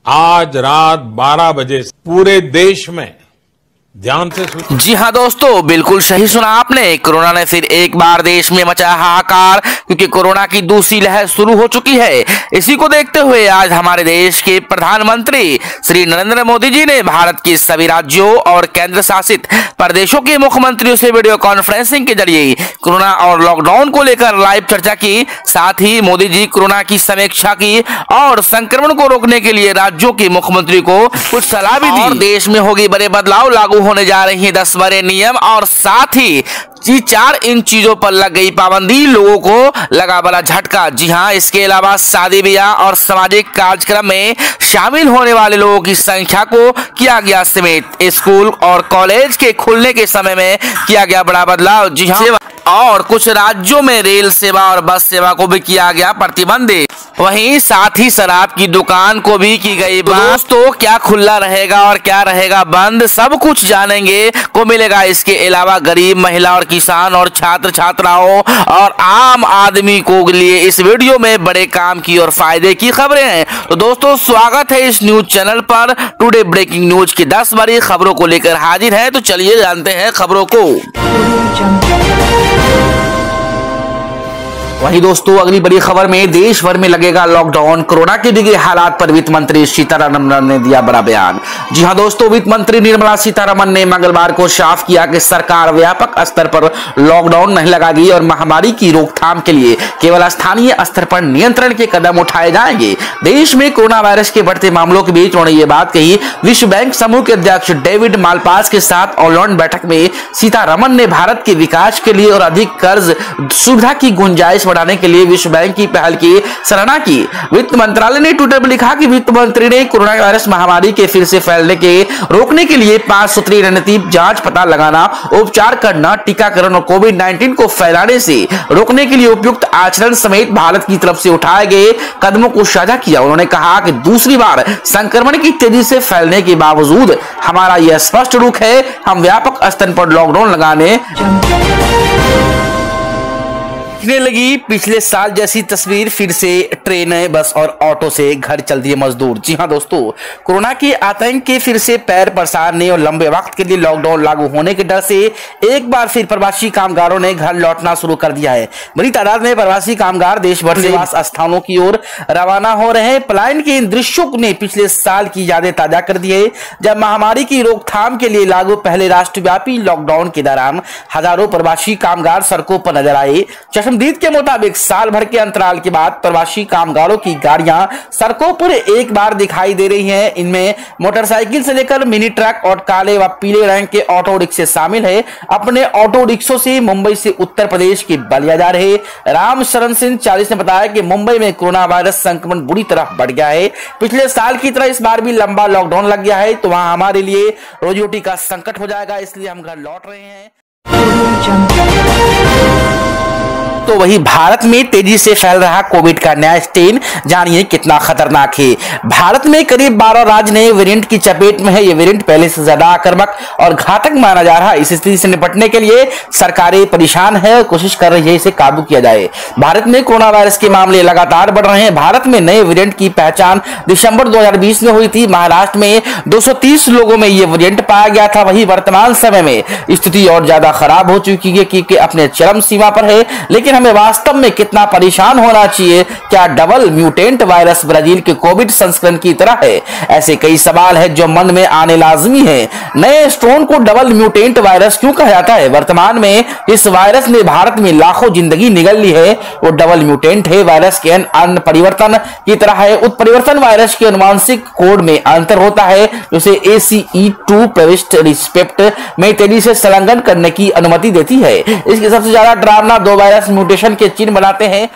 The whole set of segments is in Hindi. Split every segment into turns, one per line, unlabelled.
आज रात 12 बजे पूरे देश में ध्यान से सुन।
जी हाँ दोस्तों, बिल्कुल सही सुना आपने। कोरोना ने फिर एक बार देश में मचा हाहाकार, क्योंकि कोरोना की दूसरी लहर शुरू हो चुकी है। इसी को देखते हुए आज हमारे देश के प्रधानमंत्री श्री नरेंद्र मोदी जी ने भारत के सभी राज्यों और केंद्र शासित प्रदेशों के मुख्यमंत्रियों से वीडियो कॉन्फ्रेंसिंग के जरिए कोरोना और लॉकडाउन को लेकर लाइव चर्चा की। साथ ही मोदी जी कोरोना की समीक्षा की और संक्रमण को रोकने के लिए राज्यों के मुख्यमंत्री को कुछ सलाह भी दी। और देश में होगी बड़े बदलाव, लागू होने जा रही हैं 10 बड़े नियम, और साथ ही 4 इन चीजों पर लग गई पाबंदी, लोगों को लगा बड़ा झटका। जी हाँ, इसके अलावा शादी ब्याह और सामाजिक कार्यक्रम में शामिल होने वाले लोगों की संख्या को किया गया सीमित। स्कूल और कॉलेज के खुलने के समय में किया गया बड़ा बदलाव। जी हाँ, और कुछ राज्यों में रेल सेवा और बस सेवा को भी किया गया प्रतिबंधित। वहीं साथ ही शराब की दुकान को भी की गई बंद। दोस्तों, क्या खुला रहेगा और क्या रहेगा बंद, सब कुछ जानेंगे को मिलेगा। इसके अलावा गरीब, महिला और किसान और छात्र छात्राओं और आम आदमी को लिए इस वीडियो में बड़े काम की और फायदे की खबरें हैं। तो दोस्तों, स्वागत है इस न्यूज चैनल पर। टुडे ब्रेकिंग न्यूज की 10 बड़ी खबरों को लेकर हाजिर है। तो चलिए जानते हैं खबरों को। वही दोस्तों, अगली बड़ी खबर में देश भर में लगेगा लॉकडाउन, कोरोना के बिगड़े हालात पर वित्त मंत्री सीतारमण ने दिया बड़ा बयान। जी हां दोस्तों, वित्त मंत्री निर्मला सीतारमण ने मंगलवार को साफ किया कि सरकार व्यापक स्तर पर लॉकडाउन नहीं लगाएगी और महामारी की रोकथाम के लिए केवल स्थानीय स्तर पर नियंत्रण के कदम उठाए जाएंगे। देश में कोरोना वायरस के बढ़ते मामलों के बीच उन्होंने ये बात कही। विश्व बैंक समूह के अध्यक्ष डेविड मालपास के साथ ऑनलाइन बैठक में सीतारमण ने भारत के विकास के लिए और अधिक कर्ज सुविधा की गुंजाइश बढ़ाने के लिए विश्व बैंक की पहल की सराहना की। वित्त मंत्रालय ने ट्विटर पर लिखा कि वित्त मंत्री ने कोरोना वायरस महामारी के फिर से फैलने के रोकने के लिए 5 सूत्री रणनीति, जांच, पता लगाना, उपचार करना, टीकाकरण और कोविड-19 को फैलाने से रोकने के लिए उपयुक्त आचरण समेत भारत की तरफ से उठाए गए कदमों को साझा किया। उन्होंने कहा कि दूसरी बार संक्रमण की तेजी से फैलने के बावजूद हमारा यह स्पष्ट रुख है, हम व्यापक स्तर पर लॉकडाउन लगाने लगी। पिछले साल जैसी तस्वीर, फिर से ट्रेनें, बस और ऑटो से घर चल दिए मजदूर। जी हां दोस्तों, कोरोना के आतंक के फिर से पैर पसारने और लंबे वक्त के लिए लॉकडाउन लागू होने के डर से एक बार फिर प्रवासी कामगारों ने घर लौटना शुरू कर दिया है। बड़ी तादाद में प्रवासी कामगार देश भर से निवास स्थानों की ओर रवाना हो रहे हैं। पलायन के इन दृश्यों ने पिछले साल की यादें ताजा कर दी है, जब महामारी की रोकथाम के लिए लागू पहले राष्ट्रव्यापी लॉकडाउन के दौरान हजारों प्रवासी कामगार सड़कों पर नजर आए। चश्मदीद के मुताबिक साल भर के अंतराल के बाद प्रवासी कामगारों की गाड़ियां सड़कों पर एक बार दिखाई दे रही हैं। इनमें मोटरसाइकिल से लेकर मिनी ट्रक और काले व पीले रंग के ऑटो रिक्शे शामिल है। अपने ऑटो रिक्शों से मुंबई से उत्तर प्रदेश के बलिया जा रहे राम शरण सिंह 40 ने बताया कि मुंबई में कोरोना वायरस संक्रमण बुरी तरह बढ़ गया है। पिछले साल की तरह इस बार भी लंबा लॉकडाउन लग गया है, तो वहां हमारे लिए रोजी रोटी का संकट हो जाएगा, इसलिए हम घर लौट रहे हैं। तो वही भारत में तेजी से फैल रहा कोविड का नया स्ट्रेन, जानिए कितना खतरनाक है। भारत में करीब 12 राज्य नए वेरिएंट की चपेट में है। ये वेरिएंट पहले से ज्यादा आक्रामक और घातक माना जा रहा है। इस स्थिति से निपटने के लिए सरकारें परेशान है और कोशिश कर रही है इसे काबू किया जाए। भारत में कोरोना वायरस के मामले लगातार बढ़ रहे हैं। भारत में नए वेरिएंट की पहचान दिसंबर 2020 में हुई थी। महाराष्ट्र में 230 लोगों में यह वेरिएंट पाया गया था। वही वर्तमान समय में स्थिति और ज्यादा खराब हो चुकी है, क्योंकि अपने चरम सीमा पर है। लेकिन हमें वास्तव में कितना परेशान होना चाहिए? क्या डबल म्यूटेंट वायरस ब्राजील के कोविड संस्करण की तरह है? ऐसे कई सवाल है जो मन में आने लाजमी है। नए स्ट्रेन को डबल म्यूटेंट वायरस क्यों कहा जाता है? वर्तमान में इस वायरस ने भारत में लाखों जिंदगी निगल ली है। वो डबल म्यूटेंट है, वायरस के अन्य परिवर्तन की तरह है। उत्परिवर्तन वायरस के अनुवांशिक कोड में अंतर होता है, जिसे ACE2 प्रविष्ट रिस्पेक्ट में तेजी से संलग्न करने की अनुमति देती है। इसके सबसे ज्यादा डरावना 2 वायरस म्यूटेशन के चिन्ह बनाते हैं।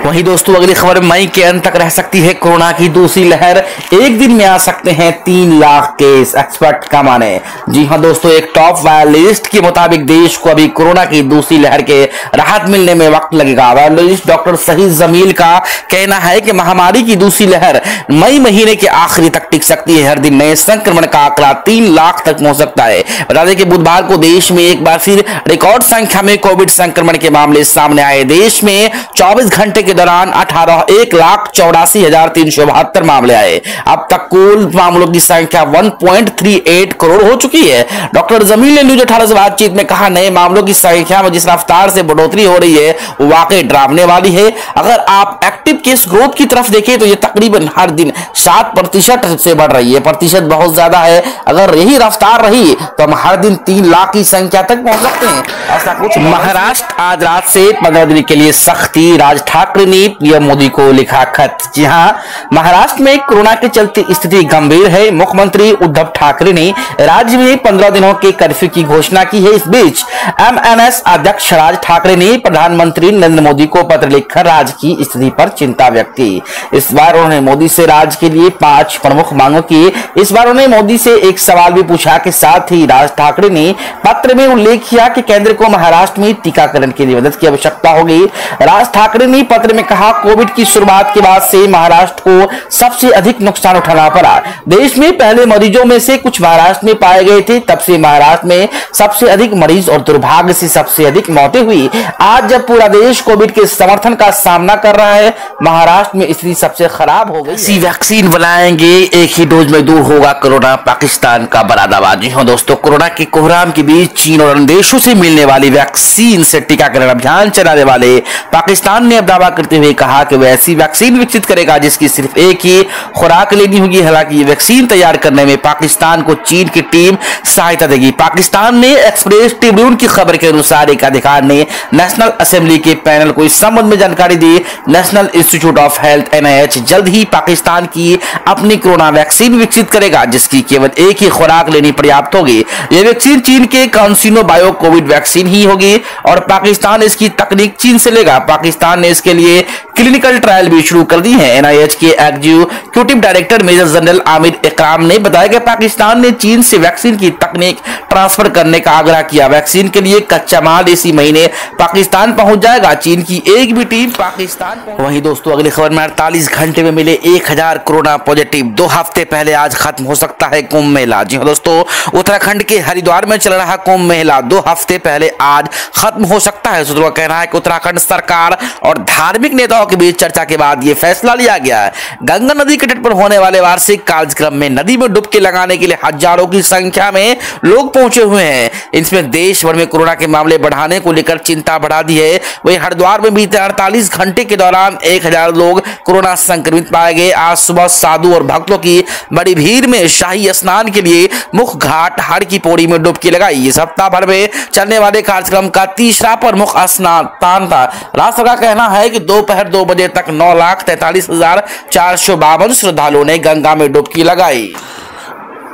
वही दोस्तों, अगली खबर मई के अंत तक रह सकती है कोरोना की दूसरी लहर। एक दिन में आ सकते हैं 3 लाख केस, एक्सपर्ट का माने। जी हां दोस्तों, एक टॉप वायरोलॉजिस्ट के मुताबिक देश को अभी कोरोना की दूसरी लहर के राहत मिलने में वक्त लगेगा। वायरोलॉजिस्ट डॉक्टर सहीद जमील का कहना है कि महामारी की दूसरी लहर मई महीने के आखिरी तक टिक सकती है। हर दिन नए संक्रमण का आंकड़ा 3 लाख तक पहुंच सकता है। बता दें कि बुधवार को देश में एक बार फिर रिकॉर्ड संख्या में कोविड संक्रमण के मामले सामने सामने आए। देश में 24 घंटे के दौरान 1,84,372 मामले आए। अब तक कुल मामलों की संख्या 1.38 करोड़ हो चुकी है। डॉक्टर जमील ने न्यूज 18 से बातचीत में कहा, नए मामलों की संख्या में जिस रफ्तार से बढ़ोतरी हो रही है वो वाकई डरावने वाली है। अगर आप एक्टिव केस ग्रोथ की तरफ देखें तो ये तकरीबन हर दिन 7% से बढ़ रही है। प्रतिशत बहुत ज्यादा है। अगर यही रफ्तार रही तो हम हर दिन 3 लाख की संख्या तक पहुंच सकते हैं। ऐसा कुछ महाराष्ट्र आज रात से 15 दिन के लिए सख्ती। राज ठाकरे ने पीएम मोदी को लिखा खत। जी हां, महाराष्ट्र में कोरोना के चलते स्थिति गंभीर है। मुख्यमंत्री उद्धव ठाकरे ने राज्य में 15 दिनों के कर्फ्यू की घोषणा की है। इस बीच एमएनएस अध्यक्ष राज ठाकरे ने प्रधानमंत्री नरेंद्र मोदी को पत्र लिखकर राज्य की स्थिति पर चिंता व्यक्त की। इस बार उन्होंने मोदी से राज्य के लिए 5 प्रमुख मांगों की। इस बार उन्होंने मोदी से एक सवाल भी पूछा के साथ ही राज ठाकरे ने पत्र में उल्लेख किया कि केंद्र को महाराष्ट्र में टीकाकरण के लिए मदद की आवश्यकता होगी। राज ठाकरे ने पत्र में कहा, कोविड की शुरुआत के बाद से महाराष्ट्र को सबसे अधिक नुकसान उठाना पड़ा। देश में पहले मरीजों में से कुछ महाराष्ट्र में पाए गए थे, तब से महाराष्ट्र में सबसे अधिक मरीज और दुर्भाग्य से सबसे अधिक मौतें हुई। आज जब पूरा देश कोविड के समर्थन का सामना कर रहा है, महाराष्ट्र में स्थिति सबसे खराब हो गई। इसी वैक्सीन बनाएंगे, एक ही डोज में दूर होगा कोरोना, पाकिस्तान का बड़ा दावा। जी हां दोस्तों, कोरोना के कोहराम के बीच चीन और अन्य देशों से मिलने वाली वैक्सीन से टीकाकरण अभियान चलाने वाले पाकिस्तान ने अब दावा करते हुए कहा कि वह ऐसी वैक्सीन विकसित करेगा जिसकी सिर्फ एक ही खुराक लेनी होगी। हालांकि ये वैक्सीन तैयार करने में पाकिस्तान को चीन की टीम सहायता देगी। पाकिस्तान ने एक्सप्रेस ट्रिब्यून की खबर के अनुसार एक अधिकारी ने नेशनल असेंबली के पैनल को इस संबंध में जानकारी दी। National institute of health NIH जल्द ही पाकिस्तान की अपनी कोरोना वैक्सीन विकसित करेगा जिसकी केवल एक ही खुराक लेनी पर्याप्त होगी। यह वैक्सीन चीन के कांसिनो बायो कोविड वैक्सीन ही होगी और पाकिस्तान इसकी तकनीक चीन से लेगा। पाकिस्तान ने इसके लिए क्लिनिकल ट्रायल भी शुरू कर दी है। NIH के executive director major general Aamir Ikram ने बताया कि पाकिस्तान ने चीन से वैक्सीन की तकनीक ट्रांसफर करने का आग्रह किया। वैक्सीन के लिए कच्चा माल इसी महीने पाकिस्तान पहुंच जाएगा। चीन की एक भी टीम पाकिस्तान। वहीं दोस्तों, अगली खबर में 48 घंटे में मिले 1000 कोरोना पॉजिटिव। 2 हफ्ते पहले आज खत्म हो सकता है कुंभ मेला। जी हां दोस्तों, उत्तराखंड के हरिद्वार में चल रहा कुंभ मेला 2 हफ्ते पहले आज खत्म हो सकता है। सूत्रों का कहना है कि उत्तराखंड सरकार और धार्मिक नेताओं के बीच चर्चा के बाद यह फैसला लिया गया है। गंगा नदी के तट पर होने वाले वार्षिक कार्यक्रम में नदी में डुबकी लगाने के लिए हजारों की संख्या में लोग पहुंचे हुए हैं। इसमें देश भर में कोरोना के मामले बढ़ाने को लेकर चिंता बढ़ा दी है। वहीं हरिद्वार में बीते 48 घंटे के दौरान 1000 लोग कोरोना संक्रमित पाए गए। आज सुबह साधु और भक्तों की बड़ी भीड़ में शाही स्नान के लिए मुख्य घाट हर की पौड़ी में डुबकी लगाई। इस सप्ताह भर में चलने वाले कार्यक्रम का तीसरा प्रमुख स्नान था। राष्ट्र का कहना है कि दोपहर 2 बजे तक 9,43,452 श्रद्धालुओं ने गंगा में डुबकी लगाई।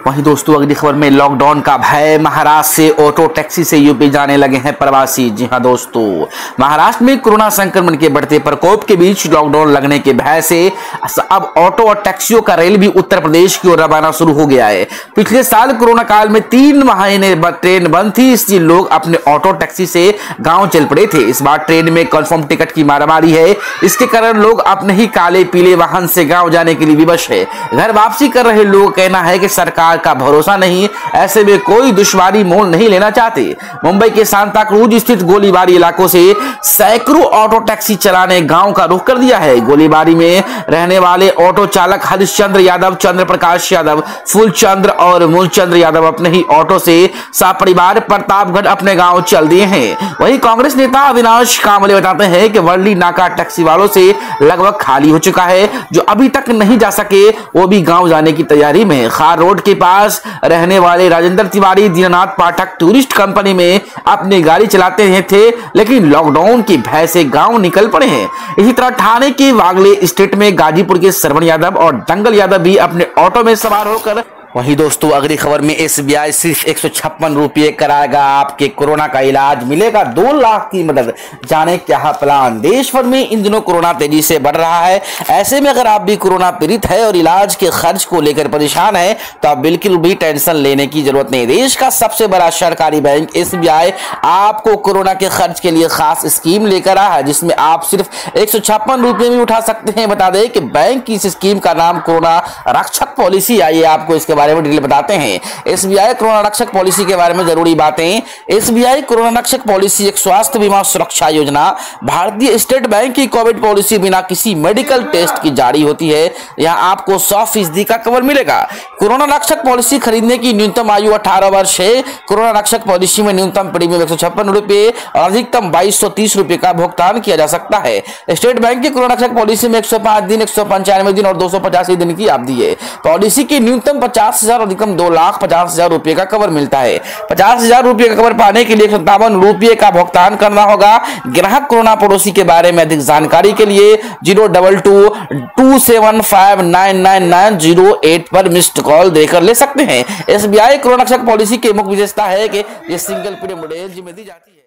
वहीं दोस्तों, अगली खबर में लॉकडाउन का भय। महाराष्ट्र से ऑटो टैक्सी से यूपी जाने लगे हैं प्रवासी। जी हां दोस्तों, महाराष्ट्र में कोरोना संक्रमण के बढ़ते प्रकोप के बीच लॉकडाउन लगने के भय से अब ऑटो और टैक्सियों का रेल भी उत्तर प्रदेश की ओर रवाना शुरू हो गया है। पिछले साल कोरोना काल में 3 महीने ट्रेन बंद थी, इसलिए लोग अपने ऑटो टैक्सी से गाँव चल पड़े थे। इस बार ट्रेन में कन्फर्म टिकट की मारामारी है। इसके कारण लोग अपने ही काले पीले वाहन से गाँव जाने के लिए विवश है। घर वापसी कर रहे लोगों का कहना है कि सरकार का भरोसा नहीं, ऐसे में कोई दुश्वारी मोल नहीं लेना चाहते। मुंबई के सांता क्रूज स्थित गोलीबारी इलाकों से सैकड़ों ऑटो टैक्सी चलाने गांव का रुख कर दिया है। गोलीबारी में रहने वाले ऑटो चालक हरिश्चंद्र यादव, चंद्र प्रकाश यादव, फूलचंद्र और मूलचंद्र यादव अपने ही ऑटो से सपरिवार प्रतापगढ़ अपने गांव चल दिए हैं। वहीं कांग्रेस नेता अविनाश कांबले बताते हैं कि वर्ली नाका टैक्सी वालों से लगभग खाली हो चुका है। जो अभी तक नहीं जा सके वो भी गांव जाने की तैयारी में। खार रोड के पास रहने वाले राजेंद्र तिवारी दीननाथ पाठक टूरिस्ट कंपनी में अपनी गाड़ी चलाते हैं थे, लेकिन लॉकडाउन की भय से गांव निकल पड़े हैं। इसी तरह ठाणे के वागले स्टेट में गाजीपुर के श्रवण यादव और दंगल यादव भी अपने ऑटो में सवार होकर। वहीं दोस्तों, अगली खबर में SBI सिर्फ 156 रुपये कराएगा आपके कोरोना का इलाज, मिलेगा 2 लाख की मदद। जाने क्या है प्लान। देश भर में इन दिनों कोरोना तेजी से बढ़ रहा है। ऐसे में अगर आप भी कोरोना पीड़ित है और इलाज के खर्च को लेकर परेशान है तो आप बिल्कुल भी टेंशन लेने की जरूरत नहीं। देश का सबसे बड़ा सरकारी बैंक SBI आपको कोरोना के खर्च के लिए खास स्कीम लेकर आया है, जिसमें आप सिर्फ 156 रुपये में उठा सकते हैं। बता दें कि बैंक की इस स्कीम का नाम कोरोना रक्षक पॉलिसी। आइए आपको इसके बारे में डिटेल बताते हैं। एसबीआई कोरोना रक्षक पॉलिसी के बारे में जरूरी बातें। एसबीआई कोरोना रक्षक पॉलिसी एक स्वास्थ्य बीमा सुरक्षा योजना भारतीय स्टेट बैंक की कोविड पॉलिसी बिना किसी मेडिकल टेस्ट की जारी होती है। यहाँ आपको 100% का कवर मिलेगा। कोरोना रक्षक पॉलिसी खरीदने की न्यूनतम आयु 18 वर्ष है। कोरोना रक्षक पॉलिसी में न्यूनतम प्रीमियम 156 रुपए और अधिकतम 2230 रुपए का भुगतान किया जा सकता है। स्टेट बैंक की कोरोना रक्षक पॉलिसी में 105 दिन, 195 दिन और 285 दिन की अवधि है। पॉलिसी की न्यूनतम 50,000 और अधिकतम 2,50,000 रुपए का कवर मिलता है। 50,000 रुपए का कवर पाने के लिए 57 रुपए का भुगतान करना होगा। ग्राहक कोरोना पॉलिसी के बारे में अधिक जानकारी के लिए 022-275-99908 पर मिस्ड कॉल देकर ले सकते हैं। एसबीआई कोरोना रक्षक पॉलिसी की मुख्य विशेषता है कि ये सिंगल प्रीमियम रेंज में दी जाती है।